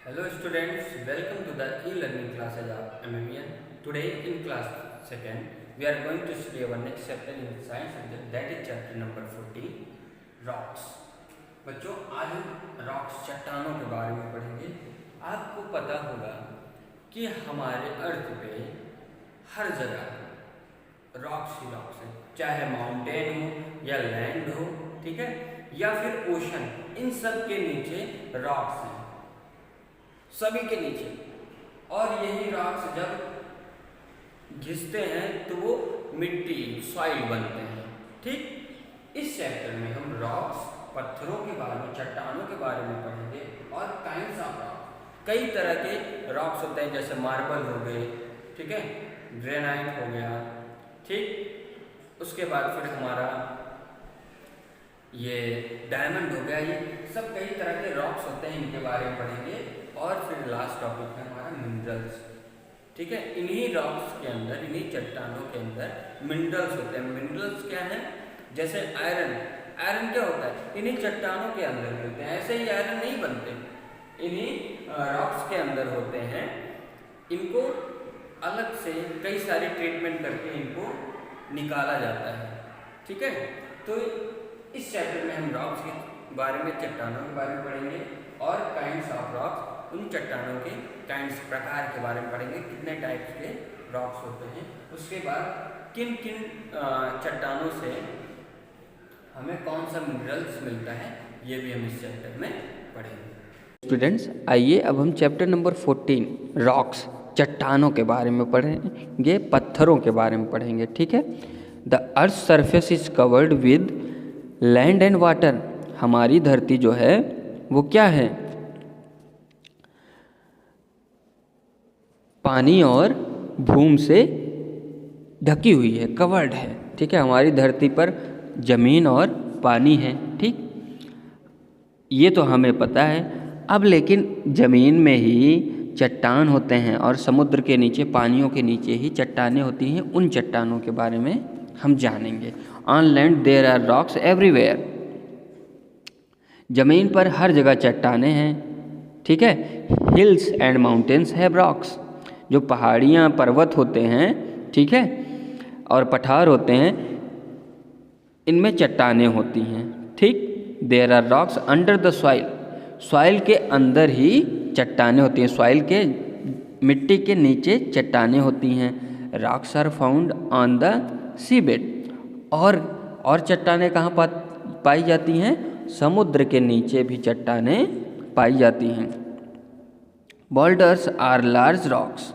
Hello students, welcome to the e-learning classes of MMEN. Today in class 2nd, we are going to study our next chapter in science subject, that is chapter number 14, rocks. बच्चों आज हम rocks चट्टानों के बारे में पढ़ेंगे। आपको पता होगा कि हमारे अर्थ पे हर जगह रॉक्स ही रॉक्स हैं, चाहे माउंटेन हो या लैंड हो, ठीक है, या फिर ओशन, इन सब के नीचे रॉक्स हैं, सभी के नीचे। और यही रॉक्स जब घिसते हैं तो वो मिट्टी सॉइल बनते हैं। ठीक, इस चैप्टर में हम रॉक्स, पत्थरों के बारे में, चट्टानों के बारे में पढ़ेंगे और काइंड्स ऑफ रॉक। कई तरह के रॉक्स होते हैं, जैसे मार्बल हो गए, ठीक है, ग्रेनाइट हो गया, ठीक, उसके बाद फिर हमारा ये डायमंड हो गया। ये सब कई तरह के रॉक्स होते हैं, इनके बारे में पढ़ेंगे। और फिर लास्ट टॉपिक है हमारा मिनरल्स, ठीक है। इन्हीं रॉक्स के अंदर, इन्हीं चट्टानों के अंदर मिनरल्स होते हैं। मिनरल्स क्या है? जैसे आयरन, आयरन क्या होता है? इन्हीं चट्टानों के अंदर मिलते हैं। ऐसे ही आयरन नहीं बनते, इन्हीं रॉक्स के अंदर होते हैं। इनको अलग से कई सारे ट्रीटमेंट करके इनको निकाला जाता है, ठीक है। तो इस चैप्टर में हम रॉक्स के बारे में, चट्टानों के बारे में पढ़ेंगे और काइंड्स ऑफ रॉक्स, उन चट्टानों के काइंड्स, प्रकार के बारे में पढ़ेंगे, कितने टाइप्स के रॉक्स होते हैं। उसके बाद किन किन चट्टानों से हमें कौन सा मिनरल्स मिलता है, ये भी हम इस चैप्टर में पढ़ेंगे। स्टूडेंट्स, आइए अब हम चैप्टर नंबर 14 रॉक्स, चट्टानों के बारे में पढ़ेंगे, पत्थरों के बारे में पढ़ेंगे, ठीक है। The earth surface is covered with land and water. हमारी धरती जो है वो क्या है? पानी और भूमि से ढकी हुई है, कवर्ड है, ठीक है। हमारी धरती पर जमीन और पानी है, ठीक, ये तो हमें पता है। अब लेकिन जमीन में ही चट्टान होते हैं और समुद्र के नीचे, पानियों के नीचे ही चट्टानें होती हैं। उन चट्टानों के बारे में हम जानेंगे। On land there are rocks everywhere. जमीन पर हर जगह चट्टानें हैं, ठीक है। Hills and mountains have rocks. जो पहाड़ियाँ, पर्वत होते हैं, ठीक है, और पठार होते हैं, इनमें चट्टानें होती हैं, ठीक। There are rocks under the soil. Soil के अंदर ही चट्टानें होती हैं, सॉइल के, मिट्टी के नीचे चट्टानें होती हैं। Rocks are found on the sea bed. और चट्टानें कहाँ पाई जाती हैं? समुद्र के नीचे भी चट्टानें पाई जाती हैं। Boulders are large rocks.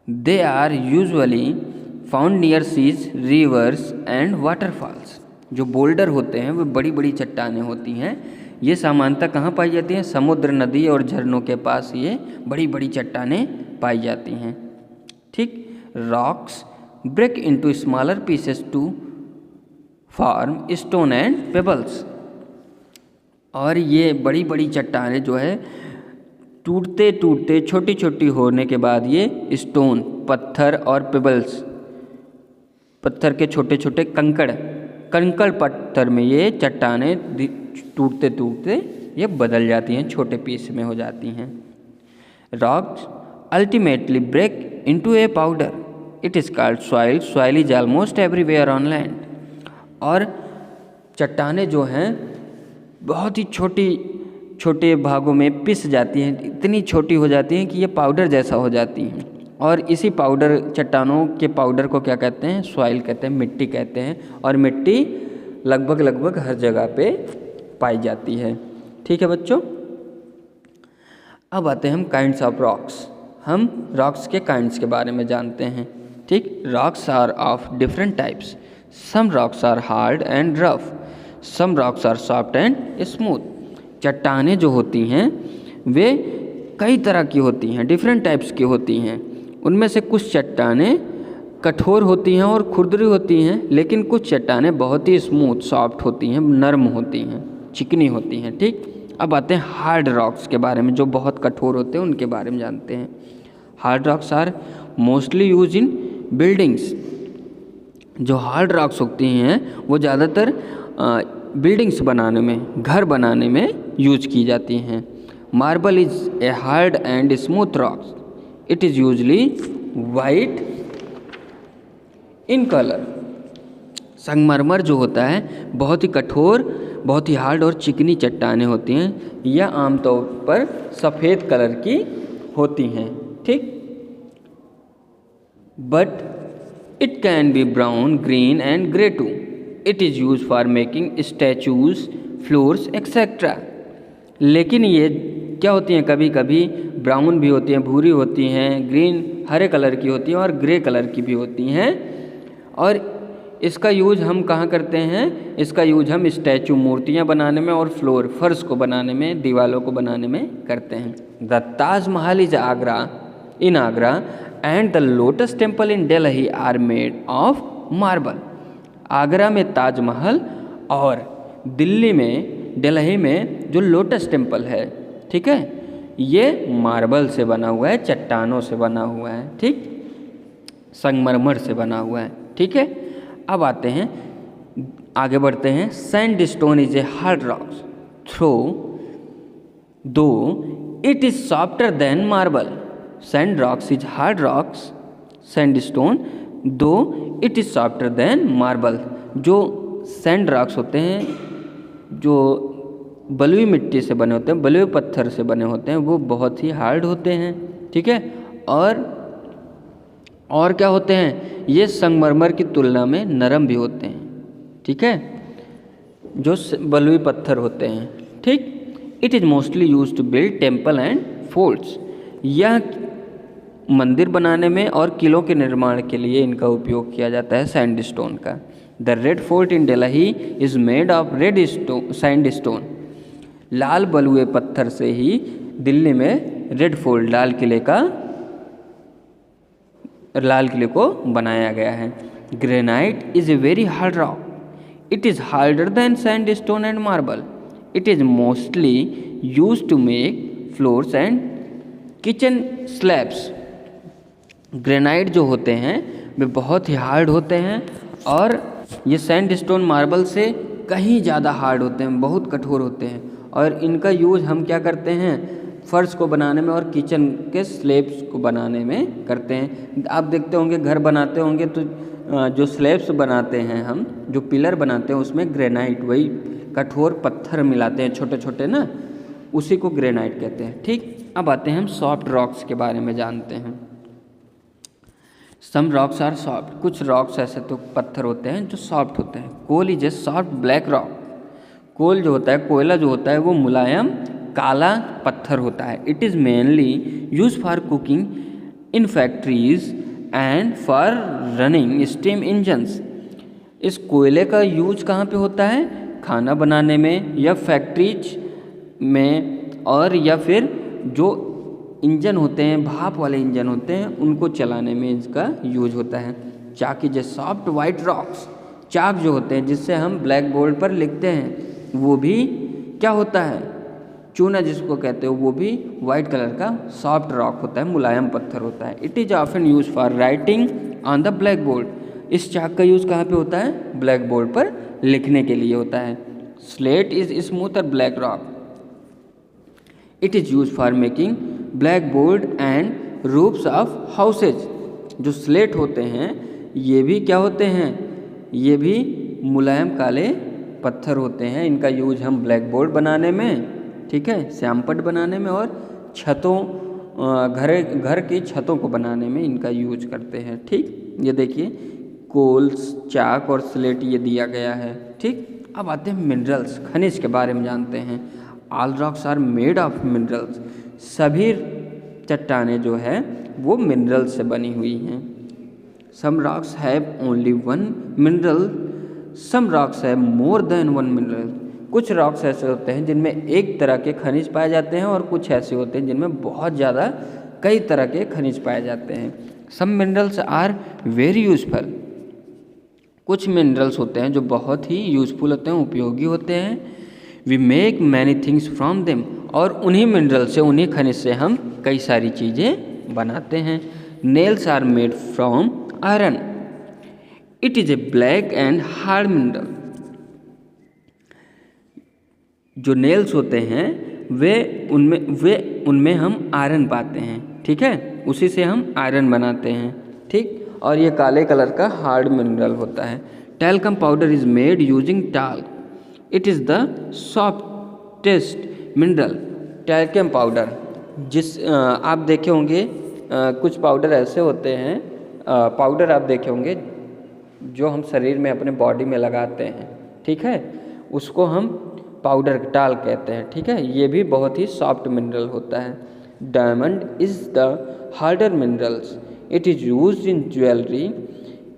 They are usually found near seas, rivers and waterfalls. जो बोल्डर होते हैं वो बड़ी बड़ी चट्टानें होती हैं। ये सामान्यतः कहाँ पाई जाती हैं? समुद्र, नदी और झरनों के पास ये बड़ी बड़ी चट्टानें पाई जाती हैं, ठीक। Rocks break into smaller pieces to form stone and pebbles. और ये बड़ी बड़ी चट्टानें जो है टूटते टूटते छोटी छोटी होने के बाद ये स्टोन, पत्थर और पेबल्स, पत्थर के छोटे छोटे कंकड़ पत्थर में ये चट्टानें टूटते टूटते ये बदल जाती हैं, छोटे पीस में हो जाती हैं। Rocks ultimately break into a powder. It is called soil. Soil is almost everywhere on land. और चट्टानें जो हैं बहुत ही छोटे भागों में पिस जाती हैं, इतनी छोटी हो जाती हैं कि ये पाउडर जैसा हो जाती हैं। और इसी पाउडर, चट्टानों के पाउडर को क्या कहते हैं? सॉइल कहते हैं, मिट्टी कहते हैं। और मिट्टी लगभग हर जगह पे पाई जाती है, ठीक है बच्चों। अब आते हैं हम काइंड्स ऑफ रॉक्स। हम रॉक्स के काइंड्स के बारे में जानते हैं, ठीक। Rocks are of different types. Some rocks are hard and rough, some rocks are soft and smooth. चट्टानें जो होती हैं वे कई तरह की होती हैं, डिफरेंट टाइप्स की होती हैं। उनमें से कुछ चट्टानें कठोर होती हैं और खुरदरी होती हैं, लेकिन कुछ चट्टानें बहुत ही स्मूथ, सॉफ्ट होती हैं, नरम होती हैं, चिकनी होती हैं, ठीक। अब आते हैं हार्ड रॉक्स के बारे में, जो बहुत कठोर होते हैं, उनके बारे में जानते हैं। Hard rocks are mostly use in buildings. जो हार्ड रॉक्स होती हैं वो ज़्यादातर बिल्डिंग्स बनाने में, घर बनाने में यूज की जाती हैं। Marble is a hard and smooth rocks, it is usually white in colour. संगमरमर जो होता है बहुत ही कठोर, बहुत ही हार्ड और चिकनी चट्टानें होती हैं। यह आमतौर पर सफ़ेद कलर की होती हैं, ठीक। But it can be brown, green and grey too. It is use for making statues, floors etcetera. लेकिन ये क्या होती हैं, कभी कभी ब्राउन भी होती हैं, भूरी होती हैं, ग्रीन हरे कलर की होती हैं और ग्रे कलर की भी होती हैं। और इसका यूज हम कहाँ करते हैं, इसका यूज हम स्टैचू, मूर्तियाँ बनाने में और फ्लोर, फर्श को बनाने में, दीवालों को बनाने में करते हैं। The Taj Mahal is Agra in Agra and the lotus temple in Delhi are made of marble. Agra में ताजमहल और दिल्ली में जो लोटस टेम्पल है, ठीक है, ये मार्बल से बना हुआ है, चट्टानों से बना हुआ है, ठीक, संगमरमर से बना हुआ है, ठीक है। अब आते हैं, आगे बढ़ते हैं। Sandstone is a hard rocks through though it is softer than marble. Sand rocks is hard rocks, sandstone though it is softer than marble. जो सैंड रॉक्स होते हैं, जो बलुई मिट्टी से बने होते हैं, बलुई पत्थर से बने होते हैं, वो बहुत ही हार्ड होते हैं, ठीक है। और क्या होते हैं, ये संगमरमर की तुलना में नरम भी होते हैं, ठीक है, जो बलुई पत्थर होते हैं, ठीक। It is mostly use to build temple and forts. यह मंदिर बनाने में और किलों के निर्माण के लिए इनका उपयोग किया जाता है, सैंडस्टोन का। The red fort in Delhi is made of red sandstone. लाल बलुए पत्थर से ही दिल्ली में रेड फोर्ट, लाल किले को बनाया गया है। Granite is a very hard rock, it is harder than sandstone and marble. It is mostly use to make floors and kitchen slabs. Granite जो होते हैं वे बहुत ही हार्ड होते हैं और ये सैंडस्टोन मार्बल से कहीं ज़्यादा हार्ड होते हैं, बहुत कठोर होते हैं। और इनका यूज़ हम क्या करते हैं, फर्श को बनाने में और किचन के स्लैब्स को बनाने में करते हैं। आप देखते होंगे, घर बनाते होंगे तो जो स्लैब्स बनाते हैं हम, जो पिलर बनाते हैं, उसमें ग्रेनाइट, वही कठोर पत्थर मिलाते हैं छोटे छोटे ना, उसी को ग्रेनाइट कहते हैं, ठीक। अब आते हैं हम सॉफ्ट रॉक्स के बारे में जानते हैं। Some rocks are soft. कुछ रॉक्स ऐसे तो पत्थर होते हैं जो सॉफ्ट होते हैं। Coal is a soft black rock. Coal जो होता है, कोयला जो होता है, वो मुलायम काला पत्थर होता है। It is mainly use for cooking in factories and for running steam engines. इस कोयले का यूज कहाँ पे होता है, खाना बनाने में या फैक्ट्रीज में, और या फिर जो इंजन होते हैं, भाप वाले इंजन होते हैं, उनको चलाने में इसका यूज होता है। Chalk is a soft white rocks. Chalk जो होते हैं जिससे हम ब्लैक बोर्ड पर लिखते हैं, वो भी क्या होता है, चूना जिसको कहते हो, वो भी वाइट कलर का सॉफ्ट रॉक होता है, मुलायम पत्थर होता है। It is often use for writing on the black board. इस चाक का यूज़ कहाँ पे होता है, ब्लैक बोर्ड पर लिखने के लिए होता है। स्लेट इज स्मूथ और black rock. It is use for making black board and roofs of houses. जो स्लेट होते हैं ये भी क्या होते हैं, ये भी मुलायम काले पत्थर होते हैं। इनका यूज हम ब्लैक बोर्ड बनाने में, ठीक है, श्यामपट्ट बनाने में और छतों, घर की छतों को बनाने में इनका यूज करते हैं, ठीक। ये देखिए कोल्स, चाक और स्लेट ये दिया गया है, ठीक। अब आते हैं मिनरल्स, खनिज के बारे में जानते हैं। All rocks are made of minerals. सभी चट्टानें जो है वो मिनरल से बनी हुई हैं। Some rocks have only one mineral, some rocks have more than one mineral. कुछ रॉक्स ऐसे होते हैं जिनमें एक तरह के खनिज पाए जाते हैं और कुछ ऐसे होते हैं जिनमें बहुत ज़्यादा कई तरह के खनिज पाए जाते हैं। Some minerals are very useful. कुछ मिनरल्स होते हैं जो बहुत ही यूजफुल होते हैं, उपयोगी होते हैं। We make many things from them. और उन्हीं मिनरल से, उन्हीं खनिज से हम कई सारी चीज़ें बनाते हैं। Nails are made from iron. It is a black and hard mineral. जो नेल्स होते हैं वे उनमें हम आयरन पाते हैं, ठीक है, उसी से हम आयरन बनाते हैं, ठीक। और ये काले कलर का हार्ड मिनरल होता है। Talcum powder is made using talc, it is the softest mineral. Talcum powder, आप देखे होंगे कुछ पाउडर ऐसे होते हैं, पाउडर आप देखे होंगे जो हम शरीर में अपने बॉडी में लगाते हैं, ठीक है, उसको हम पाउडर टाल कहते हैं, ठीक है। ये भी बहुत ही सॉफ्ट मिनरल होता है। Diamond is the harder minerals, it is used in jewellery,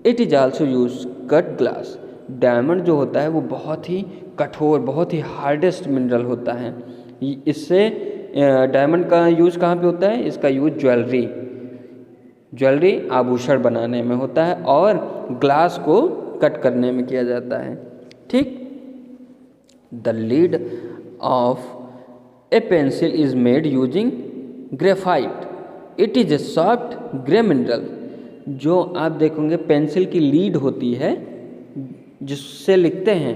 it is also use cut glass. Diamond जो होता है वो बहुत ही कठोर, बहुत ही हार्डेस्ट मिनरल होता है। इससे डायमंड का यूज़ कहाँ पे होता है? इसका यूज़ ज्वेलरी आभूषण बनाने में होता है और ग्लास को कट करने में किया जाता है, ठीक। The lead of A pencil is made using graphite, it is A soft grey mineral. जो आप देखोगे पेंसिल की लीड होती है जिससे लिखते हैं,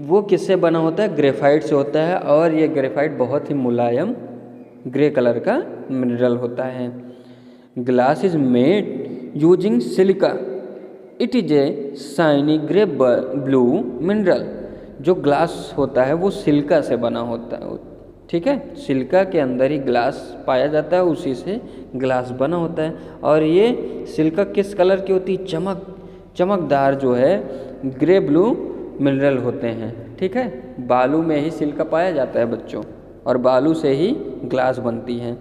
वो किससे बना होता है? ग्रेफाइट से होता है। और ये ग्रेफाइट बहुत ही मुलायम ग्रे कलर का मिनरल होता है। Glass is made using silica, it is a shiny grey blue mineral. जो ग्लास होता है वो सिलिका से बना होता है, ठीक है। सिलिका के अंदर ही ग्लास पाया जाता है, उसी से ग्लास बना होता है। और ये सिलिका किस कलर की होती है? चमकदार जो है ग्रे ब्लू मिनरल होते हैं, ठीक है। बालू में ही सिलिका पाया जाता है बच्चों, और बालू से ही ग्लास बनती है।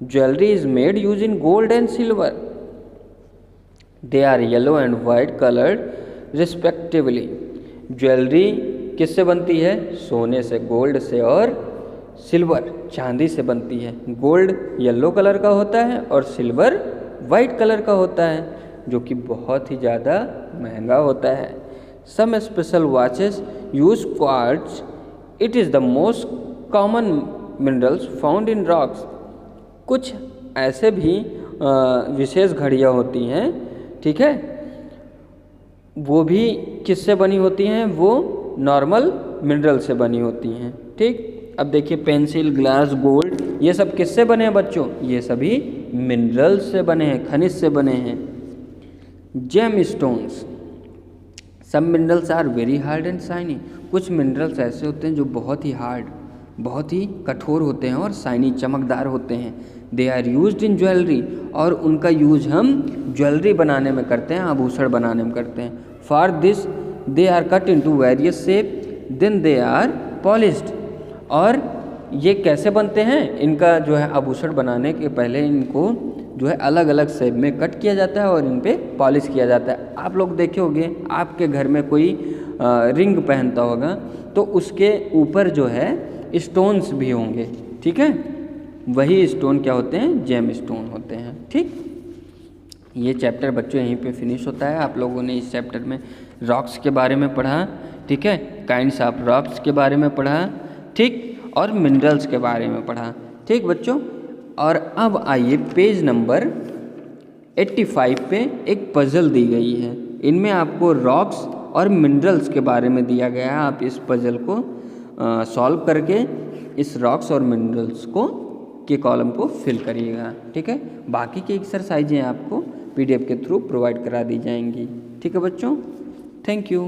Jewellery is made use in gold and silver, they are yellow and white coloured respectively. Jewellery किससे बनती है? सोने से, गोल्ड से, और सिल्वर चांदी से बनती है। गोल्ड येलो कलर का होता है और सिल्वर वाइट कलर का होता है, जो कि बहुत ही ज़्यादा महंगा होता है। Some special watches use quartz, it is the most common minerals found in rocks. कुछ ऐसे भी विशेष घड़ियाँ होती हैं, ठीक है, वो भी किससे बनी होती हैं? वो नॉर्मल मिनरल से बनी होती हैं, ठीक। अब देखिए पेंसिल, ग्लास, गोल्ड, ये सब किससे बने हैं बच्चों? ये सभी मिनरल्स से बने हैं, खनिज से बने हैं। Gem stones, some minerals are very hard and shiny. कुछ मिनरल्स ऐसे होते हैं जो बहुत ही हार्ड, बहुत ही कठोर होते हैं और शाइनी, चमकदार होते हैं। They are used in jewellery, और उनका यूज हम ज्वेलरी बनाने में करते हैं, आभूषण बनाने में करते हैं। For this they are cut into various shape, then they are polished. और ये कैसे बनते हैं? इनका जो है आभूषण बनाने के पहले इनको जो है अलग अलग शेप में कट किया जाता है और इन पे पॉलिश किया जाता है। आप लोग देखे होंगे, आपके घर में कोई रिंग पहनता होगा तो उसके ऊपर जो है स्टोन्स भी होंगे, ठीक है। वही स्टोन क्या होते हैं? जेम स्टोन होते हैं, ठीक। ये चैप्टर बच्चों यहीं पे फिनिश होता है। आप लोगों ने इस चैप्टर में रॉक्स के बारे में पढ़ा, ठीक है, काइंड्स ऑफ रॉक्स के बारे में पढ़ा, ठीक, और मिनरल्स के बारे में पढ़ा, ठीक बच्चों। और अब आइए पेज नंबर 85 पे एक पजल दी गई है। इनमें आपको रॉक्स और मिनरल्स के बारे में दिया गया है। आप इस पजल को सॉल्व करके इस रॉक्स और मिनरल्स को के कॉलम को फिल करिएगा, ठीक है। बाकी की एक्सरसाइजें आपको PDF के थ्रू प्रोवाइड करा दी जाएंगी, ठीक है बच्चों। Thank you.